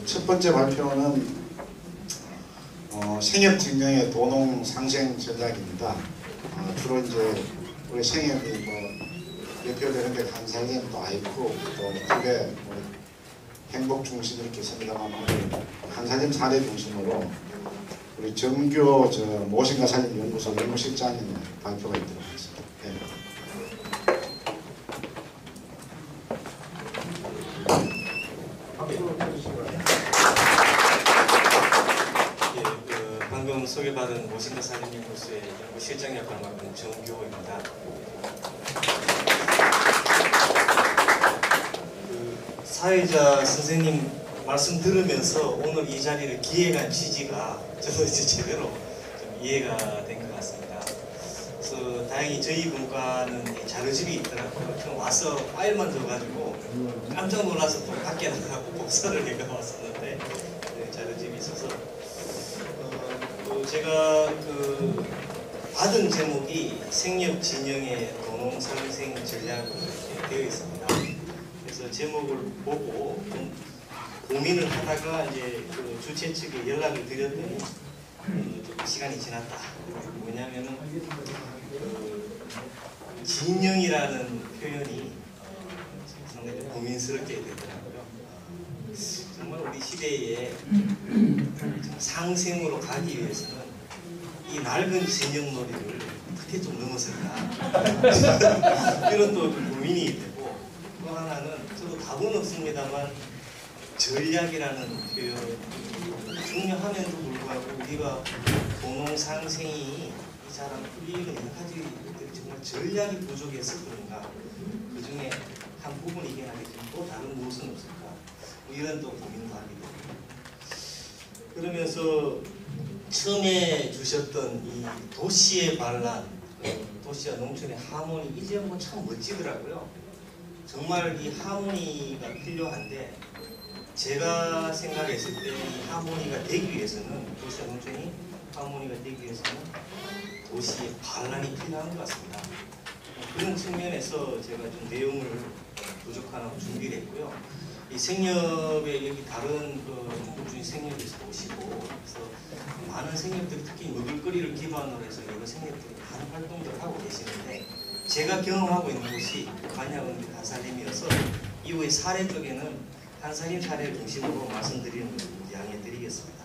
첫 번째 발표는 생협 증명의 도농 상생 전략입니다. 주로 이제 우리 생협이 대표되는 게 간살림, 또 아이프, 또 집에 행복 중심 이렇게 있습니다만 간살림 사례 중심으로 우리 정교 모신가 살림 연구소 연구실장님 발표가 있도록 하겠습니다. 네. 방금 소개받은 모신가 살림연구소의 연구실장 역할을 맡은 정교호입니다. 사회자 선생님 말씀 들으면서 오늘 이 자리를 기획한 취지가 저도 이제 제대로 좀 이해가 된 것 같습니다. 그래서 다행히 저희 분과는 자료집이 있더라고요. 좀 와서 파일만 줘가지고 깜짝 놀라서 또 밖에 나가고 복사를 해가 왔었는데 자료집이 있어서 제가 받은 제목이 생협 진영의 도농 상생 전략으로 이렇게 되어 있습니다. 그래서 제목을 보고 좀 고민을 하다가 이제 주최 측에 연락을 드렸더니 좀 시간이 지났다. 뭐냐면은 진영이라는 표현이 상당히 고민스럽게 되더라고요. 정말 우리 시대에 상생으로 가기 위해서는 이 낡은 진영놀이를 어떻게 좀 넘어설까 이런 또 고민이 되고, 또 하나는 저도 답은 없습니다만 전략이라는 표현이 중요함에도 불구하고 우리가 도농상생이 이 사람 풀리는 여러 가지 것들이 정말 전략이 부족해서 그런가, 그 중에 한 부분이긴 하겠지만 또 다른 무엇은 없을까, 이런 또 고민도 하게 됩니다. 그러면서 처음에 주셨던 이 도시의 반란, 도시와 농촌의 하모니, 이 제목은 참 멋지더라고요. 정말 이 하모니가 필요한데, 제가 생각했을 때 이 하모니가 되기 위해서는, 도시와 농촌이 하모니가 되기 위해서는 도시의 반란이 필요한 것 같습니다. 그런 측면에서 제가 좀 내용을 부족하다고 준비를 했고요. 이 생협에 여기 다른 중진 생협에서 오시고, 그래서 많은 생협들이 특히 먹을거리를 기반으로 해서 여러 생협들이 많은 활동들을 하고 계시는데, 제가 경험하고 있는 곳이 관야원기 간살림이어서 이후에 사례 쪽에는 간살림 사례를 중심으로 말씀드리는 것을 양해 드리겠습니다.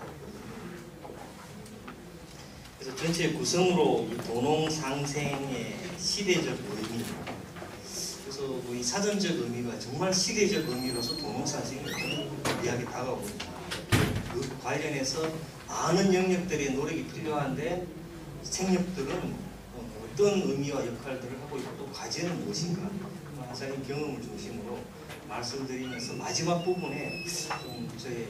그래서 전체 구성으로 이 도농상생의 시대적 의미, 그래서 이 사전적 의미가 정말 시대적 의미로서 도농상생이 이야기 다가오고 있다. 그 관련해서 많은 영역들의 노력이 필요한데 생협들은 어떤 의미와 역할들을 하고 있고 또 과제는 무엇인가, 간살림 경험을 중심으로 말씀드리면서 마지막 부분에 좀 저의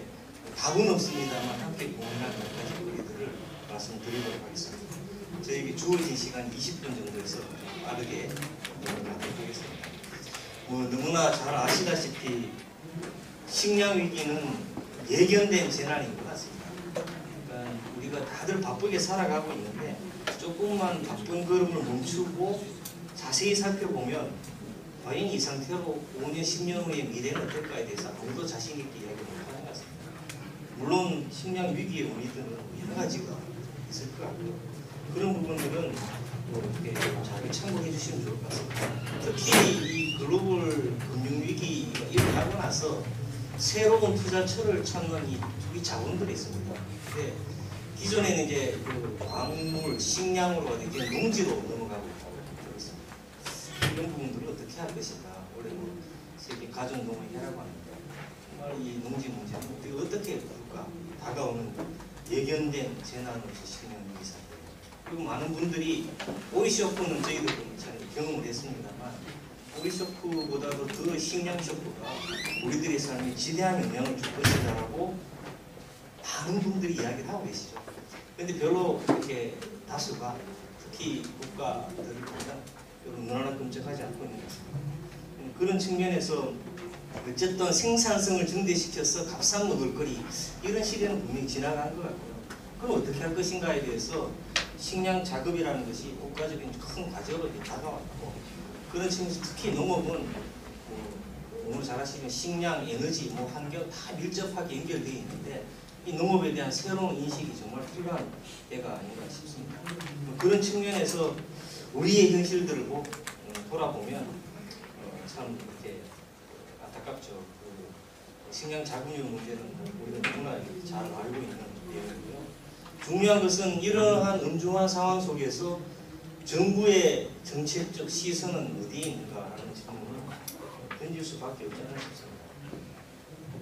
답은 없습니다만 함께 고민할 몇 가지 거리들을 말씀드리도록 하겠습니다. 저에게 주어진 시간 20분 정도에서 빠르게 진행하도록 하겠습니다. 너무나 잘 아시다시피 식량 위기는 예견된 재난인 것 같습니다. 그러니까 우리가 다들 바쁘게 살아가고 있는데 조금만 바쁜 걸음을 멈추고 자세히 살펴보면 과연 이 상태로 5년, 10년 후의 미래는 어떨까에 대해서 아무도 자신 있게 이야기 못하는 것 같습니다. 물론 식량 위기의 원인들은 여러 가지가 있을 것 같고요. 그런 부분들은 이렇게 잘 참고해 주시면 좋을 것 같습니다. 특히 이 글로벌 금융위기가 일어나고 나서 새로운 투자처를 찾는 이 투기 자원들이 있습니다. 근데 기존에는 이제 광물, 식량으로 이제 농지로 넘어가고 있습니다. 이런 부분들을 어떻게 할 것인가. 올해 세계 가정농업회라고 합니다. 정말 이 농지 문제는 어떻게 풀까. 다가오는 예견된 재난으로서 식량 위기 사태. 그리고 많은 분들이 오일 쇼크는 저희도 잘 경험을 했습니다만, 오일 쇼크보다도 더 식량 쇼크가 우리들의 삶에 지대한 영향을 줄 것이다라고 많은 분들이 이야기를 하고 계시죠. 그런데 별로 이렇게 다수가 특히 국가들을 보면 눈 하나 끔찍하지 않고 있는 것 같습니다. 그런 측면에서 어쨌든 생산성을 증대시켜서 값싼 먹을거리, 이런 시대는 분명히 지나간 것 같고요. 그럼 어떻게 할 것인가에 대해서 식량 작업이라는 것이 국가적인 큰 과제로 다가왔고, 그런 측면에서 특히 농업은 농을 잘 하시면 식량, 에너지, 뭐 환경 다 밀접하게 연결되어 있는데 이 농업에 대한 새로운 인식이 정말 필요한 때가 아닌가 싶습니다. 그런 측면에서 우리의 현실들을 돌아보면 참 이렇게 안타깝죠. 그 식량 자금률 문제는 우리가 누구나 잘 알고 있는 내용이고요. 중요한 것은 이러한 엄중한 상황 속에서 정부의 정책적 시선은 어디에 있는가 하는 질문을 던질 수밖에 없지 않나 싶습니다.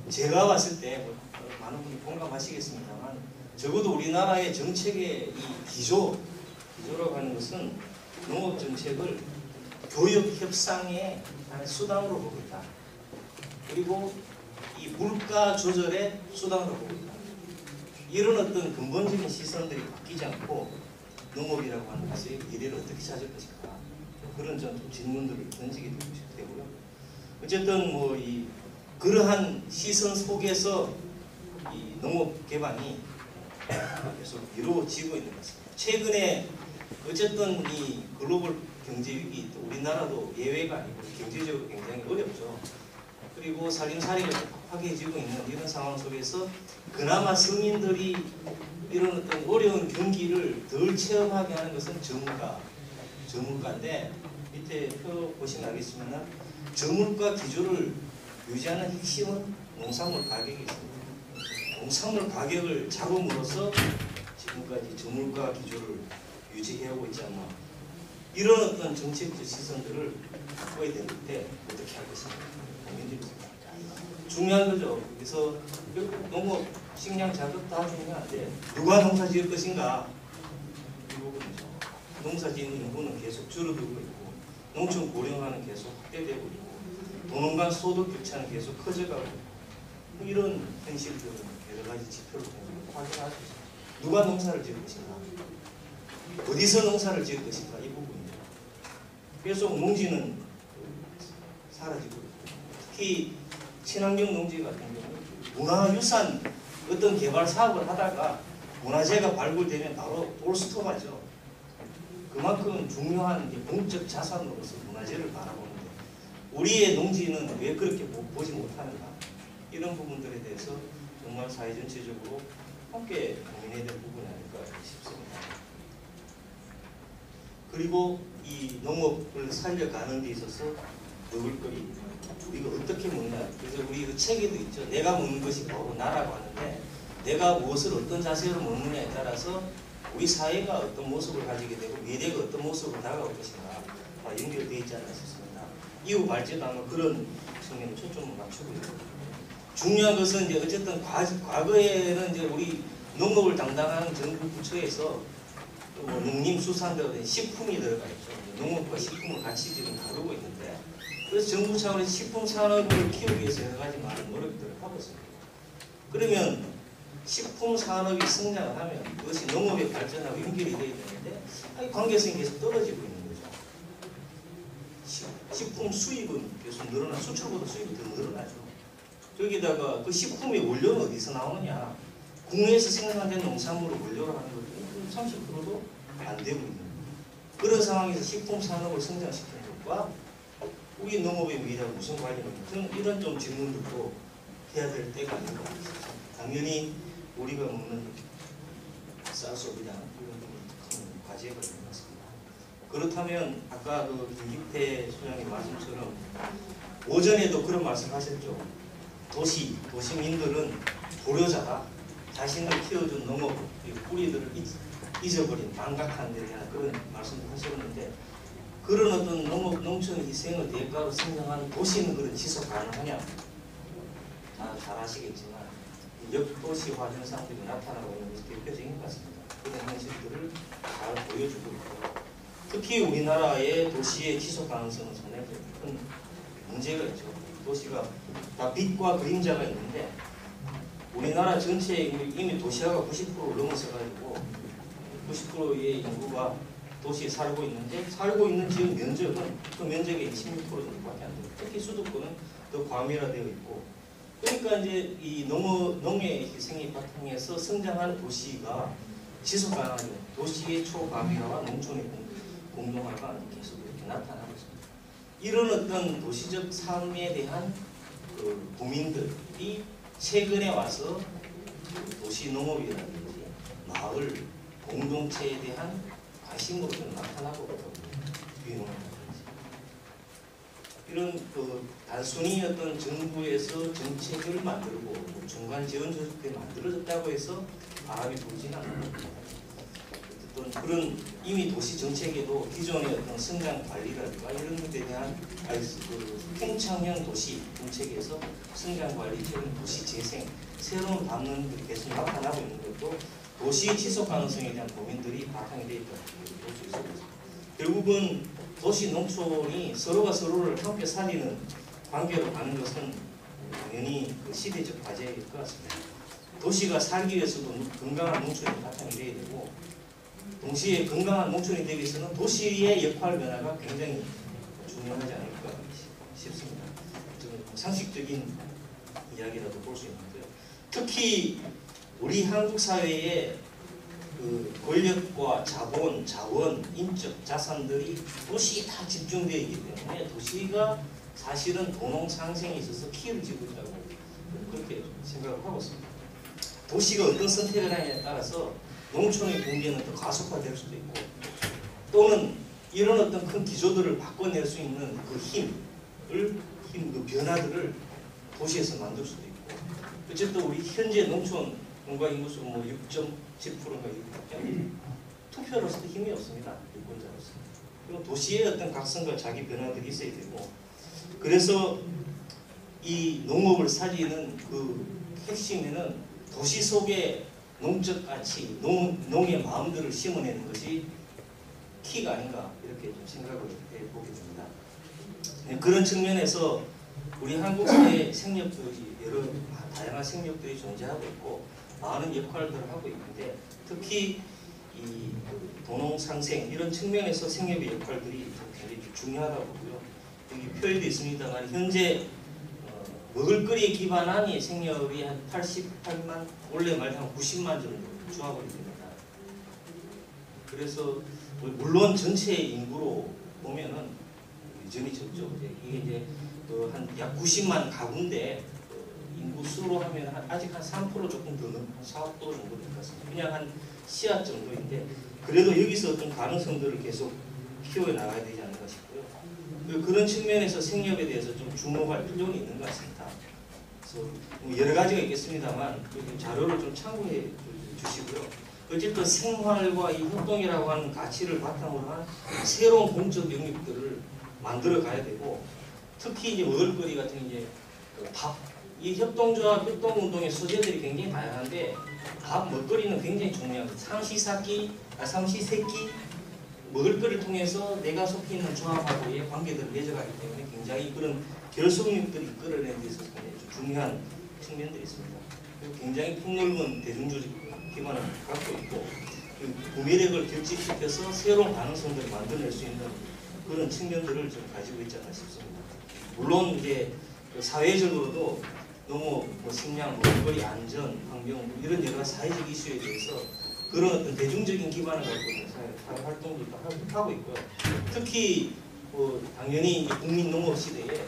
제가 봤을 때 많은 분이 공감하시겠습니다만 적어도 우리나라의 정책의 이 기조라고 하는 것은 농업 정책을 교육 협상의 하나의 수단으로 보고 있다. 그리고 이 물가 조절의 수단으로 보고 있다. 이런 어떤 근본적인 시선들이 바뀌지 않고 농업이라고 하는 것이 미래를 어떻게 찾을 것인가, 그런 좀 질문들을 던지게 되고요. 어쨌든 뭐 이 그러한 시선 속에서 이 농업 개방이 계속 이루어지고 있는 것 같습니다. 최근에 어쨌든 이 글로벌 경제 위기, 또 우리나라도 예외가 아니고 경제적으로 굉장히 어렵죠. 그리고 살림살이가 팍팍해지고 있는 이런 상황 속에서 그나마 서민들이 이런 어떤 어려운 경기를 덜 체험하게 하는 것은 저물가인데, 밑에 표 보시면 알겠지만 저물가 기조를 유지하는 핵심은 농산물 가격이 있습니다. 농산물 가격을 잡음으로써 지금까지 저물가 기조를 유지해오고 있지 않나. 이런 어떤 정책적 시선들을 바꿔야 되는데 어떻게 할 것인가 고민됩니다. 중요한 거죠. 그래서 농업, 식량 자급 다 중요한데 누가 농사 지을 것인가, 이 부분이죠. 농사 짓는 인구는 계속 줄어들고 있고 농촌 고령화는 계속 확대되고 있고 도농 간 소득 격차는 계속 커져가고 있고, 이런 현실들은 여러 가지 지표를 통해서 확인할 수 있습니다. 누가 농사를 지을 것인가, 어디서 농사를 지을 것인가, 이 부분이죠. 계속 농지는 사라지고 있고, 특히 친환경 농지 같은 경우는 문화유산 어떤 개발 사업을 하다가 문화재가 발굴되면 바로 올스톱하죠. 그만큼 중요한 공적 자산으로서 문화재를 바라보는데 우리의 농지는 왜 그렇게 보지 못하는가, 이런 부분들에 대해서 정말 사회 전체적으로 함께 고민해야 될 부분이 아닐까 싶습니다. 그리고 이 농업을 살려가는 데 있어서 먹을거리, 이거 어떻게 먹냐. 그래서 우리 그 책에도 있죠. 내가 먹는 것이 바로 나라고 하는데, 내가 무엇을 어떤 자세로 먹느냐에 따라서 우리 사회가 어떤 모습을 가지게 되고 미래가 어떤 모습으로 다가올 것인가 연결되어 있지 않나 싶습니다. 이후 발전도 아마 그런 측면에 초점을 맞추고 있고, 중요한 것은 이제 어쨌든 과거에는 이제 우리 농업을 담당하는 정부 부처에서 뭐 농림수산대 식품이 들어가 있죠. 농업과 식품을 같이 지금 다루고 있는데, 그래서 정부 차원에서 식품 산업을 키우기 위해서 여러 가지 많은 노력들을 하고 있습니다. 그러면 식품 산업이 성장을 하면 그것이 농업의 발전하고 연결이 되어야 되는데 관계성이 계속 떨어지고 있는 거죠. 식품 수입은 계속 늘어나, 수출보다 수입이 더 늘어나죠. 여기다가 그 식품의 원료는 어디서 나오느냐, 국내에서 생산된 농산물을 원료로 하는 것도 30%도 안 되고 있는 그런 상황에서 식품 산업을 성장시키는 것과 우리 농업의 미래와 무슨 관련이 있는, 이런 좀 질문들도 해야 될 때가 아닌 것 같습니다. 당연히 우리가 먹는 쌀소비량, 이런 큰 과제가 있는 것 같습니다. 그렇다면 아까 그 김기태 소장님 말씀처럼 오전에도 그런 말씀하셨죠. 도시민들은 불효자다. 자신을 키워준 농업 뿌리들을 잊어버린 망각한 데 대한 그런 말씀을 하셨는데, 그런 어떤 농촌 희생의 대가로 성장하는 도시는 그런 지속 가능하냐? 잘 아시겠지만 역도시화 현상들이 나타나고 있는 것이 대표적인 것 같습니다. 그런 현실들을 잘 보여주고 있고, 특히 우리나라의 도시의 지속 가능성은 상당히 큰 문제가 있죠. 도시가 다 빛과 그림자가 있는데 우리나라 전체에 이미 도시화가 90%를 넘어서 가지고 90%의 인구가 도시에 살고 있는데, 살고 있는 지역 면적은 그 면적의 16% 정도밖에 안 돼요. 특히 수도권은 더 과밀화되어 있고, 그러니까 이제 이 농의 희생이 바탕에서 성장하는 도시가 지속 가능하죠. 도시의 초과밀화와 농촌의 공동화가 계속 이렇게 나타나고 있습니다. 이런 어떤 도시적 삶에 대한 그 국민들이 최근에 와서 도시 농업이라든지 마을 공동체에 대한 관심으로 좀 나타나고 있거든요. 비농업이라든지 이런 그 단순히 어떤 정부에서 정책을 만들고 뭐 중간 지원 조직이 만들어졌다고 해서 바람이 불지는 않습니다. 어떤 그런 이미 도시 정책에도 기존의 어떤 성장 관리라든가 이런 것에 대한 그 팽창형 도시 정책에서 성장 관리, 도시 재생, 새로운 담론들이 계속 나타나고 있는 것도 도시 지속 가능성에 대한 고민들이 바탕이 되어 있다고 볼 수 있습니다. 결국은 도시 농촌이 서로가 서로를 함께 살리는 관계로 가는 것은 당연히 그 시대적 과제일 것 같습니다. 도시가 살기 위해서도 건강한 농촌이 바탕이 되어야 되고, 동시에 건강한 농촌이 되기 위해서는 도시의 역할 변화가 굉장히 중요하지 않을까 싶습니다. 좀 상식적인 이야기라도 볼 수 있는데요. 특히 우리 한국 사회의 그 권력과 자본, 자원, 인적 자산들이 도시에 다 집중되어 있기 때문에 도시가 사실은 도농 상생에 있어서 키를 쥐고 있다고 그렇게 생각을 하고 있습니다. 도시가 어떤 선택을 하느냐에 따라서 농촌의 붕괴는 더 가속화될 수도 있고, 또는 이런 어떤 큰 기조들을 바꿔낼 수 있는 그 그 변화들을 도시에서 만들 수도 있고, 어쨌든 우리 현재 농촌 농가 인구수 뭐 6.7%인가 이기 투표로서도 힘이 없습니다. 유권자로서. 그리고 도시의 어떤 각성과 자기 변화들이 있어야 되고, 그래서 이 농업을 살리는 그 핵심에는 도시 속에 농적 가치, 농의 마음들을 심어내는 것이 키가 아닌가 이렇게 좀 생각을 해보게 됩니다. 그런 측면에서 우리 한국 사회의 생력들이 여러 다양한 생력들이 존재하고 있고 많은 역할들을 하고 있는데, 특히 이 도농 상생 이런 측면에서 생협의 역할들이 굉장히 중요하다고 보고요. 여기 표에도 있습니다만 현재 먹을거리에 기반한 이 생협이 한 88만, 올해 말에 한 90만 정도 조합을 됩니다. 그래서 물론 전체 인구로 보면은 여전히 적죠. 이게 이제 한 약 90만 가구인데 인구 수로 하면 아직 한 3% 조금 더 넘는 4억 정도 될 것 같습니다. 그냥 한 씨앗 정도인데 그래도 여기서 어떤 가능성들을 계속 키워 나가야 되지 않을까 싶고요. 그런 측면에서 생협에 대해서 좀 주목할 필요는 있는 것 같습니다. 그래서 뭐 여러 가지가 있겠습니다만 자료를 좀 참고해 주시고요. 어쨌든 생활과 이 협동이라고 하는 가치를 바탕으로 한 새로운 공적 영역들을 만들어 가야 되고, 특히 이제 먹을거리 같은 이제 밥, 이 협동조합, 협동운동의 소재들이 굉장히 다양한데 밥, 먹거리는 굉장히 중요합니다. 삼시세끼 먹을거리를 통해서 내가 속해 있는 조합하고의 관계들을 맺어가기 때문에 굉장히 그런 결속력들이 이끌어내는 데 있어서 굉장히 중요한 측면들이 있습니다. 그리고 굉장히 폭넓은 대중조직 기반을 갖고 있고, 구매력을 결집시켜서 새로운 가능성들을 만들어낼 수 있는 그런 측면들을 좀 가지고 있지 않나 싶습니다. 물론 이제 사회적으로도 너무 뭐 식량, 먹거리, 안전, 환경 이런 여러 사회적 이슈에 대해서 그런 어떤 대중적인 기반을 갖고 있는 사회 활동들도 하고 있고요. 특히 당연히 국민 농업 시대에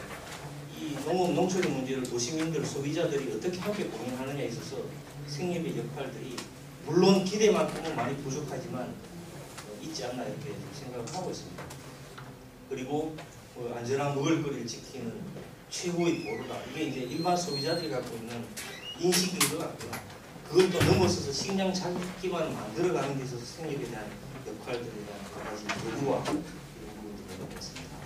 이 농업 농촌의 문제를 도시민들, 소비자들이 어떻게 함께 고민하느냐에 있어서 생협의 역할들이 물론 기대만큼은 많이 부족하지만 있지 않나 이렇게 생각을 하고 있습니다. 그리고 안전한 먹을거리를 지키는 최고의 보루다. 이게 이제 일반 소비자들이 갖고 있는 인식인 것 같고요. 그것도 넘어서서 식량 자기 기반을 만들어가는 데 있어서 생협에 대한 역할들에 대한 여러 가지 도구와 이런 부분들을 했습니다.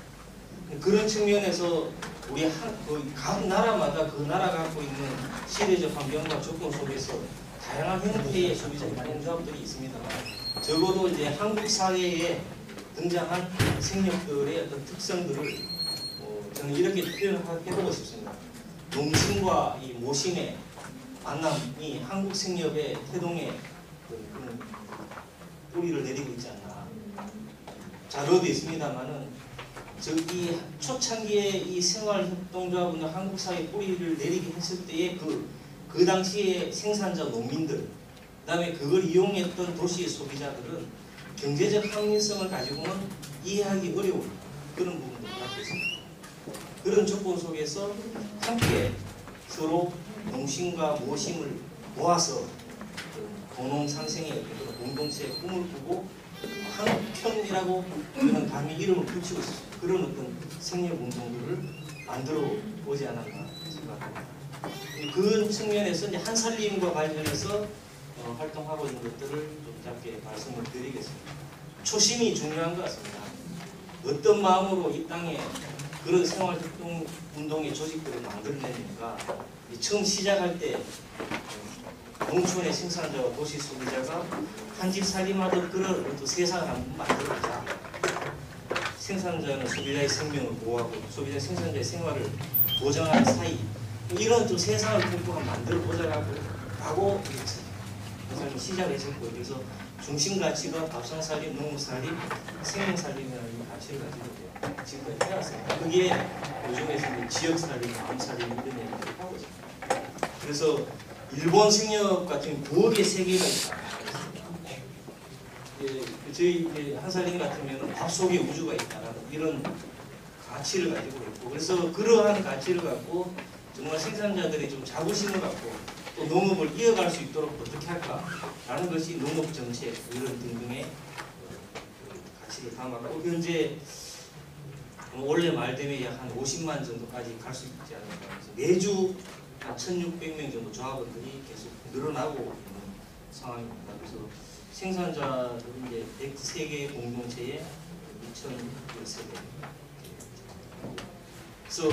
그런 측면에서 우리 각 나라마다 그 나라가 갖고 있는 시대적 환경과 조건 속에서 다양한 형태의 소비자 관련조합들이 있습니다만, 적어도 이제 한국 사회에 등장한 생협들의 어떤 특성들을 저는 이렇게 표현해보고 싶습니다. 농심과 이 모심의 만남이 한국 생협의 태동에 그런 뿌리를 내리고 있지 않나. 자료도 있습니다만은 저기 초창기에 이 생활협동조합은 한국 사회에 뿌리를 내리게 했을 때의 그 당시에 생산자 농민들, 그다음에 그걸 이용했던 도시의 소비자들은 경제적 합리성을 가지고는 이해하기 어려운 그런 부분들을 갖고 있습니다. 그런 조건 속에서 함께 서로 농심과 모심을 모아서 공농 상생의 어떤 공동체의 꿈을 꾸고 한편이라고 저는 감히 이름을 붙이고 있습니다. 그런 어떤 생력 운동들을 만들어 보지 않았나 생각합니다. 그 측면에서 이제 한살림과 관련해서 활동하고 있는 것들을 좀 짧게 말씀을 드리겠습니다. 초심이 중요한 것 같습니다. 어떤 마음으로 이 땅에 그런 생활활동 운동의 조직들을 만들어내니까 처음 시작할 때 농촌의 생산자와 도시 소비자가 한 집 살림하듯 그런 어떤 세상을 한번 만들어보자. 생산자는 소비자의 생명을 보호하고 소비자는 생산자의 생활을 보장하는 사이 이런 좀 세상을 꿈꾸고 만들어보자라고 시작을 했었고 그래서 중심 가치가 밥상살림, 농업살림, 생명살림이라는 가치를 가지고 지금까지 해왔습니다. 그게 요즘에서 지역살림, 마음살림 이런 얘기를 하고 있습니다. 그래서 일본 생협 같은 부엌의 세계가 있다. 저희 한살림 같으면 밥 속에 우주가 있다라는 이런 가치를 가지고 있고 그래서 그러한 가치를 갖고 정말 생산자들이 좀 자부심을 갖고 또 농업을 이어갈 수 있도록 어떻게 할까라는 것이 농업 정책 이런 등등의 가치를 담았고 현재 올해 말 되면 약 한 50만 정도까지 갈 수 있지 않을까. 그래서 매주 한 1,600명 정도 조합원들이 계속 늘어나고 있는 상황입니다. 그래서 생산자들은 이제 103개 공동체에 2,013개. 그래서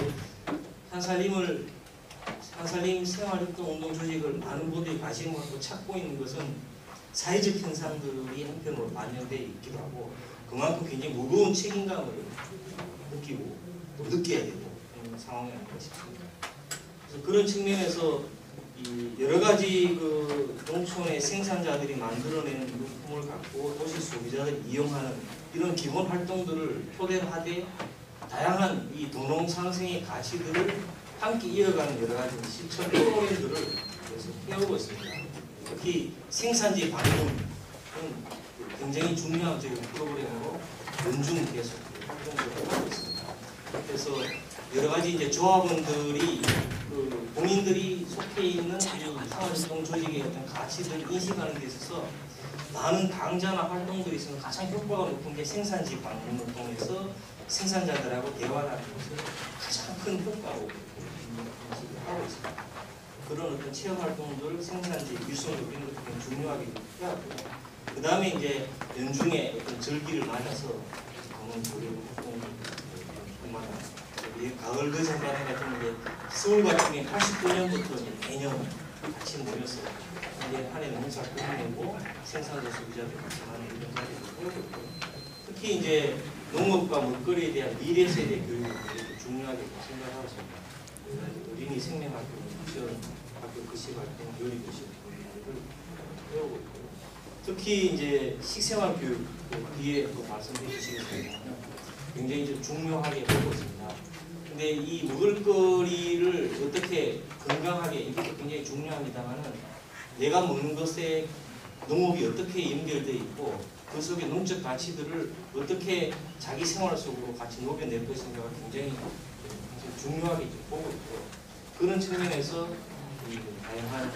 한살림 생활협동 운동 조직을 많은 분들이 관심을 갖고 찾고 있는 것은 사회적 현상들이 한편으로 반영되어 있기도 하고 그만큼 굉장히 무거운 책임감을 느끼고 또 느껴야 되고 그런 상황이 아닐까 싶습니다. 그래서 그런 측면에서 이 여러 가지 그 농촌의 생산자들이 만들어내는 물품을 갖고 도시 소비자들이 이용하는 이런 기본 활동들을 토대로 하되 다양한 이 도농 상생의 가치들을 함께 이어가는 여러 가지 실천 프로그램들을 계속 해오고 있습니다. 특히 생산지 방문은 굉장히 중요한 프로그램으로 연중 계속 활동을 하고 있습니다. 그래서 여러 가지 이제 조합원들이 본인들이 속해 있는 상활활동 조직의 어떤 가치를 인식하는 데 있어서 많은 강좌나 활동들이 있으면 가장 효과가 높은 게 생산지 방문을 통해서 생산자들하고 대화를 하는 것을 가장 큰 효과로 인식을 하고 있습니다. 그런 어떤 체험 활동들, 생산지, 유성 이런 것들이 중요하게 해왔고요. 그 다음에 이제 연중에 어떤 절기를 맞아서 검은 조례 활동을 가을 거정간에 같은 게 서울 같은 게 89년부터 매년 같이 모여서 이제 한 해 농사 꾸며내고 생산자 소비자들 같이 하는 이런 자리를 하고 있고 특히 이제 농업과 먹거리에 대한 미래 세대 교육을 중요하게 생각하고 있습니다. 어린이 생명학교, 학교 급식활동, 요리급식 이런 배우고 있고 특히 이제 식생활 교육 뒤에 또 말씀해 주시겠습니다. 굉장히 이제 중요하게 보고 있습니다. 근데 이 먹을거리를 어떻게 건강하게 이것도 굉장히 중요합니다만은 내가 먹는 것에 농업이 어떻게 연결되어 있고 그 속에 농적 가치들을 어떻게 자기 생활 속으로 같이 녹여낼 것인가가 굉장히 중요하게 보고 있고 그런 측면에서 이 다양한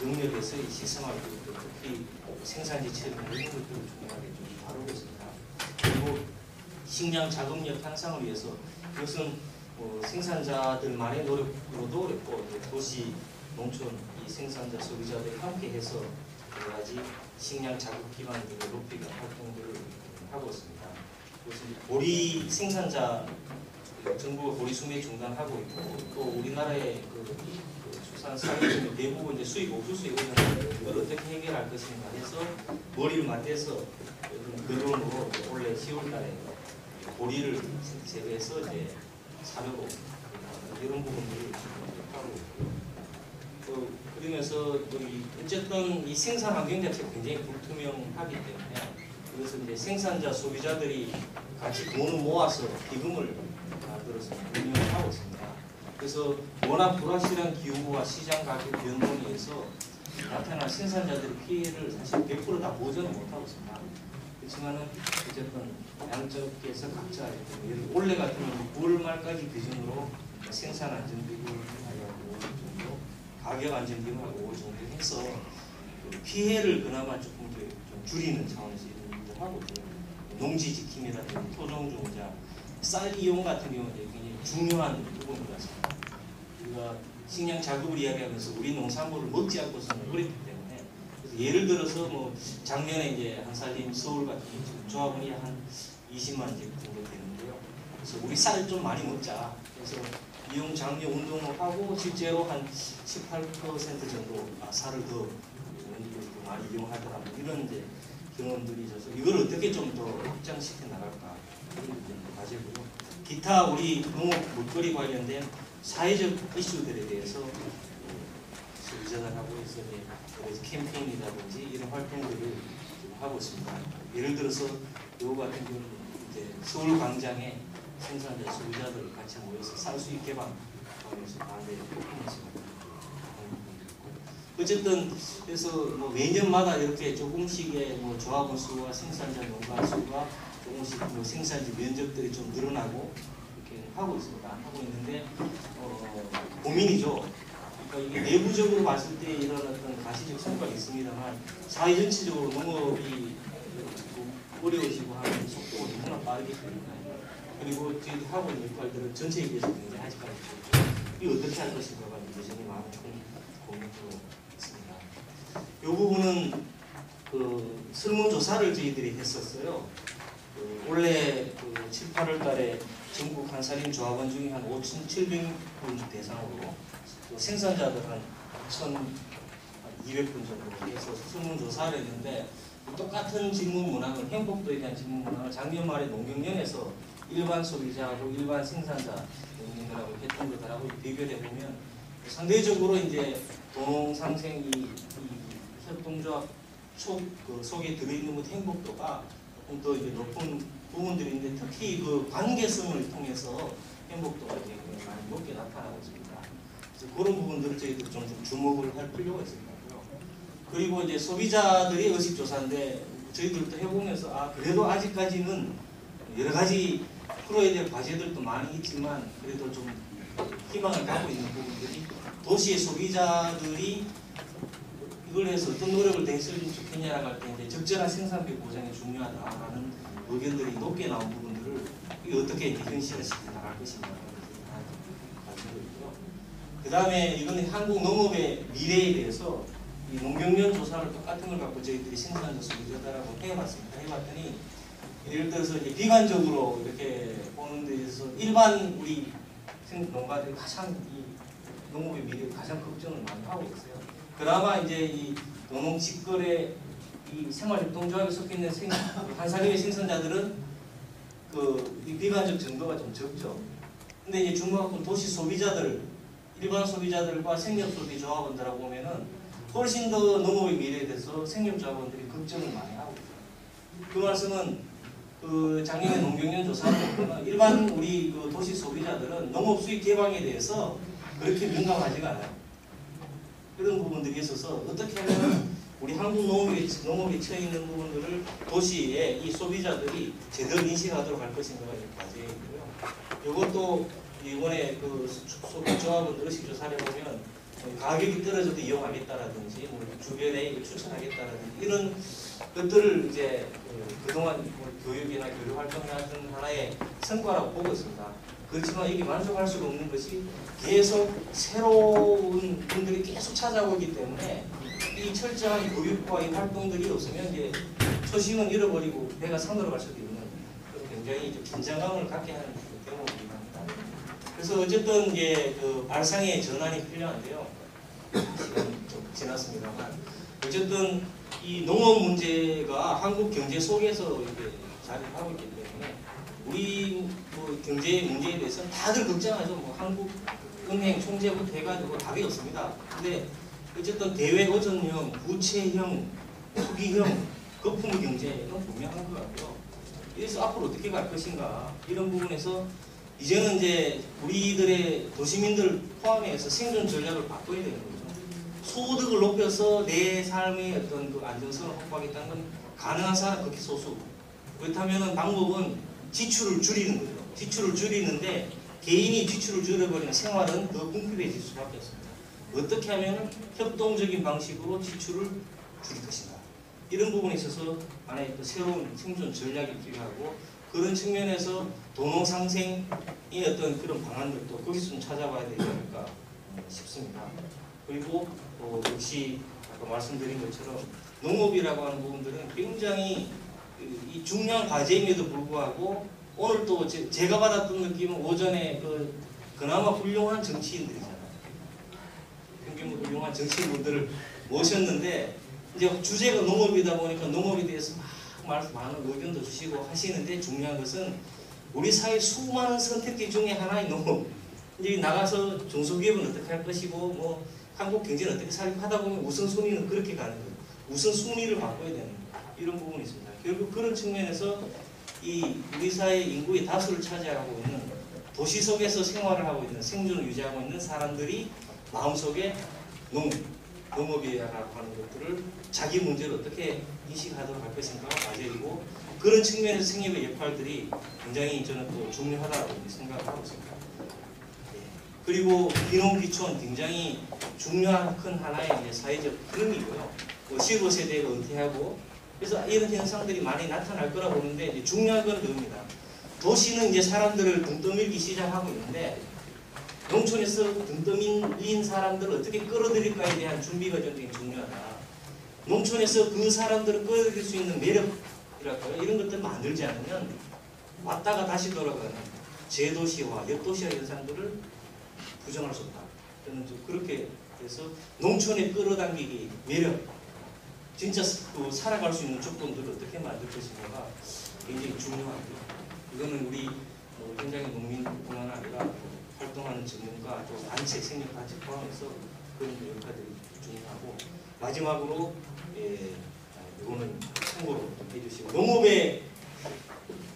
영역에서의 식생활 교육도 특히 생산지 체험 이런 것들을 중요하게 좀 다루고 있습니다. 그리고 식량 자금력 향상을 위해서 이것은 생산자들만의 노력으로도 어렵고 도시, 농촌 이 생산자, 소비자들이 함께해서 여러 가지 식량 자급 기반들을 높이는 활동들을 하고 있습니다. 그래서 보리 생산자 정부가 보리 수매 중단하고 있고 또 우리나라의 그 수산 산업이 대부분 이제 수입 옥수수에 의존하는데 이걸 어떻게 해결할 것인가 해서 머리를 맞대서 결론으로 올해 10월달에 보리를 재배해서 이제 사료로 이런 부분들을 하고 있고요. 그러면서 어쨌든 이 생산 환경 자체가 굉장히 불투명하기 때문에 그래서 이제 생산자 소비자들이 같이 돈을 모아서 기금을 만들어서 운영을 하고 있습니다. 그래서 워낙 불확실한 기후와 시장 가격 변동에 의해서 나타난 생산자들의 피해를 사실 100% 다 보전을 못하고 있습니다. 그렇지만은 어쨌든 양쪽에서 각자 예를 올해 같은 경우 9월 말까지 기준으로 생산 안정비율하고 정도, 가격 안정비율하고 정도 해서 그 피해를 그나마 조금 좀 줄이는 차원에서 이런 일을 하고 있고요. 농지 지킴이라든지 토종 종자, 쌀 이용 같은 경우는 굉장히 중요한 부분인 것 같습니다. 우리가 식량 자급을 이야기하면서 우리 농산물을 먹지 않고서는 어렵기 때문에, 그래서 예를 들어서 뭐 작년에 이제 한살림 서울 같은 경우 조합원이 한 20만 정도 되는데요. 그래서 우리 쌀 좀 많이 먹자. 그래서 이용 장려 운동을 하고 실제로 한 18% 정도 쌀을 더 많이 이용하더라고요. 이런 이제 경험들이 있어서 이걸 어떻게 좀 더 확장시켜 나갈까 그런 과제고요. 기타 우리 농업 먹거리 관련된 사회적 이슈들에 대해서 소비자들하고 해서 캠페인이라든지 이런 활동들을 지금 하고 있습니다. 예를 들어서 요 같은 경우는 이제 서울 광장에 생산자 소비자들 같이 모여서 쌀수익 개방하면서 반대 폭풍했습니다. 어쨌든 그래서 뭐 매년마다 이렇게 조금씩의 뭐 조합원 수와 생산자 농가 수가 조금씩 뭐 생산지 면적들이 좀 늘어나고 이렇게 하고 있습니다. 하고 있는데 고민이죠. 그러니까 이게 내부적으로 봤을 때 이런 어떤 가시적 성과가 있습니다만 사회 전체적으로 농업이 어려워지고 하는 속도가 너무나 빠르기 때문에, 그리고 저희도 하고 있는 역할들은 전체에 비해서 굉장히 아직까지 좋죠. 이거 어떻게 할 것인가가 여전히 마음 큰 고민으로 있습니다. 이 부분은 그 설문조사를 저희들이 했었어요. 올해 그 7, 8월 달에 전국 한살림 조합원 중에 한 5,700분 대상으로 생산자들 한 1,200분 정도 해서 설문조사를 했는데, 똑같은 질문 문항을 행복도에 대한 질문 문항을 작년 말에 농경연에서 일반 소비자하고 일반 생산자 농민들하고 했던 것들하고 비교해 보면 상대적으로 이제 동상생이 협동조합 속에 들어있는 것 행복도가 조금 더 이제 높은 부분들이 있는데, 특히 그 관계성을 통해서 행복도가 이제 많이 높게 나타나고 있습니다. 그래서 그런 부분들을 저희들 좀 주목을 할 필요가 있을 것 같고요. 그리고 이제 소비자들의 의식조사인데 저희들도 해보면서 그래도 아직까지는 여러 가지 풀어야 될 과제들도 많이 있지만 그래도 좀 희망을 갖고 있는 부분들이, 도시의 소비자들이 이걸 해서 어떤 노력을 더 했으면 좋겠냐라고 할 때 이제 적절한 생산비 보장이 중요하다라는 의견들이 높게 나온 부분들을 이게 어떻게 이제 현실화시켜 나갈 것인가 가지고 있고요. 그 다음에 이거는 한국 농업의 미래에 대해서 이 농경연 조사를 똑같은 걸 갖고 저희들이 생산자 소비자들하고 해봤습니다. 해봤더니 예를 들어서 이제 비관적으로 이렇게 보는 데서 일반 우리 농가들이 가장 이 농업의 미래에 가장 걱정을 많이 하고 있어요. 그나마 이제 이 농농 직거래 이 생활협동조합에 속해 있는 한살림의 생산자들은 이 비관적 정도가 좀 적죠. 근데 이제 중국하고 도시 소비자들, 일반 소비자들과 생협소비조합원들하고 보면은 훨씬 더 농업의 미래에 대해서 생협조합원들이 걱정을 많이 하고 있어요. 그 말씀은 그 작년에 농경연 조사를 보면 일반 우리 그 도시 소비자들은 농업 수익 개방에 대해서 그렇게 민감하지가 않아요. 그런 부분들이 있어서 어떻게 하면 우리 한국 농업에 처해 있는 부분들을 도시의 이 소비자들이 제대로 인식하도록 할 것인가가 과제이고요. 이것도 이번에 그 소비조합원들 의식조사를 보면 가격이 떨어져도 이용하겠다라든지 주변에 추천하겠다라든지 이런 것들을 이제 그동안 교육이나 교류 활동 같은 하나의 성과라고 보고 있습니다. 그렇지만 이게 만족할 수가 없는 것이 계속 새로운 분들이 계속 찾아오기 때문에 이 철저한 교육과 이 활동들이 없으면 이제 초심은 잃어버리고 배가 산으로 갈 수도 있는 그런 굉장히 좀 긴장감을 갖게 하는 대목이긴 합니다. 그래서 어쨌든 이제 그 발상의 전환이 필요한데요. 시간이 좀 지났습니다만 어쨌든 이 농업 문제가 한국 경제 속에서 이제 자리를 하고 있기 때문에 우리 뭐 경제 문제에 대해서는 다들 걱정하죠. 뭐 한국 은행 총재부터 해가지고 답이 없습니다. 근데 어쨌든 대외 의존형, 부채형, 투기형, 거품 경제는 분명한 것 같고요. 그래서 앞으로 어떻게 갈 것인가 이런 부분에서 이제는 이제 우리들의 도시민들 포함해서 생존 전략을 바꿔야 되는 거죠. 소득을 높여서 내 삶의 어떤 그 안정성을 확보하겠다는 건 가능한 사람 극히 소수. 그렇다면 방법은 지출을 줄이는 거죠. 지출을 줄이는데 개인이 지출을 줄여버리면 생활은 더 궁핍해질 수밖에 없습니다. 어떻게 하면 협동적인 방식으로 지출을 줄일 것인가. 이런 부분에 있어서 하나의 또 새로운 생존 전략이 필요하고 그런 측면에서 도농 상생의 어떤 그런 방안들도 거기서 좀 찾아봐야 되지 않을까 싶습니다. 그리고 역시 아까 말씀드린 것처럼 농업이라고 하는 부분들은 굉장히 이 중요한 과제임에도 불구하고 오늘 또 제가 받았던 느낌은 오전에 그나마 훌륭한 정치인들이잖아요. 굉장히 훌륭한 정치인분들을 모셨는데 이제 주제가 농업이다 보니까 농업에 대해서 많은 의견도 주시고 하시는데 중요한 것은 우리 사회 수많은 선택지 중에 하나인 농업. 이제 나가서 중소기업은 어떻게 할 것이고 뭐 한국 경제는 어떻게 살고 하다 보면 우선순위는 그렇게 가는 거예요. 우선순위를 바꿔야 되는 이런 부분이 있습니다. 결국 그런 측면에서 이 우리 사회 인구의 다수를 차지하고 있는 도시 속에서 생활을 하고 있는 생존을 유지하고 있는 사람들이 마음속에 농업이라고 하는 것들을 자기 문제를 어떻게 인식하도록 할 것인가가 과제이고 그런 측면에서 생협의 역할들이 굉장히 저는 또 중요하다고 생각을 하고 있습니다. 그리고 귀농귀촌 굉장히 중요한 큰 하나의 이제 사회적 흐름이고요. 15세대가 은퇴하고 그래서 이런 현상들이 많이 나타날 거라 보는데 이제 중요한 건 그겁니다. 도시는 이제 사람들을 등 떠밀기 시작하고 있는데 농촌에서 등 떠밀린 사람들을 어떻게 끌어들일까에 대한 준비가 굉장히 중요하다. 농촌에서 그 사람들을 끌어들일 수 있는 매력이랄까요? 이런 것들을 만들지 않으면 왔다가 다시 돌아가는 재도시화, 역도시화 현상들을 부정할 수 없다. 저는 좀 그렇게 해서 농촌에 끌어당기기 매력, 진짜 살아갈 수 있는 조건들을 어떻게 만들 것인가가 굉장히 중요하고요. 이거는 우리 현장의 농민뿐만 아니라 활동하는 전문가, 또 단체, 생명단체 포함해서 그런 역할들이 중요하고 마지막으로 이거는 참고로 해주시고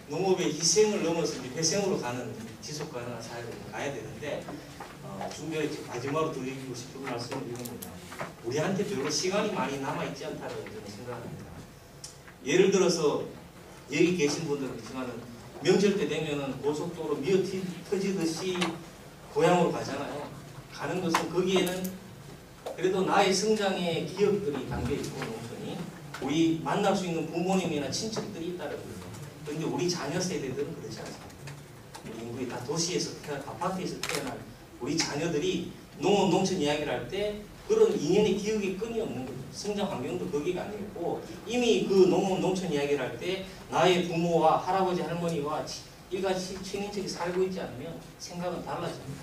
농업의 희생을 넘어서 이제 회생으로 가는 지속 가능한 사회로 가야 되는데 마지막으로 드리고 싶은 말씀은 이겁니다. 우리한테 별로 시간이 많이 남아있지 않다고 저는 생각합니다. 예를 들어서 여기 계신 분들은 그렇지만 명절 때 되면은 고속도로 미어 터지듯이 고향으로 가잖아요. 가는 것은 거기에는 그래도 나의 성장의 기억들이 담겨있고 농촌이 우리 만날 수 있는 부모님이나 친척들이 있다는 거예요. 그런데 우리 자녀 세대들은 그렇지 않습니다. 우리 인구이 다 도시에서 아파트에서 태어난 우리 자녀들이 농업, 농촌 이야기를 할 때 그런 인연의 기억이 끈이 없는 거죠. 성장 환경도 거기가 아니었고 이미 그 농업, 농촌 이야기를 할 때 나의 부모와 할아버지, 할머니와 일가시 친인척이 살고 있지 않으면 생각은 달라집니다.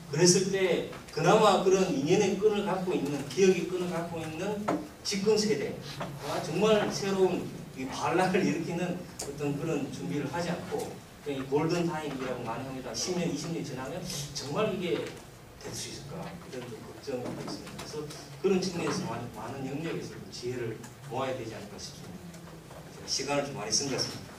그랬을 때 그나마 그런 인연의 끈을 갖고 있는 기억의 끈을 갖고 있는 지금 세대가 정말 새로운 이 반란을 일으키는 어떤 그런 준비를 하지 않고 그냥 이 골든 타임이라고 많이 합니다. 10년, 20년 지나면 정말 이게 될 수 있을까 이런 걱정이 있습니다. 그래서 그런 측면에서 많은 영역에서 지혜를 모아야 되지 않을까 싶습니다. 시간을 좀 많이 쓴 것 같습니다.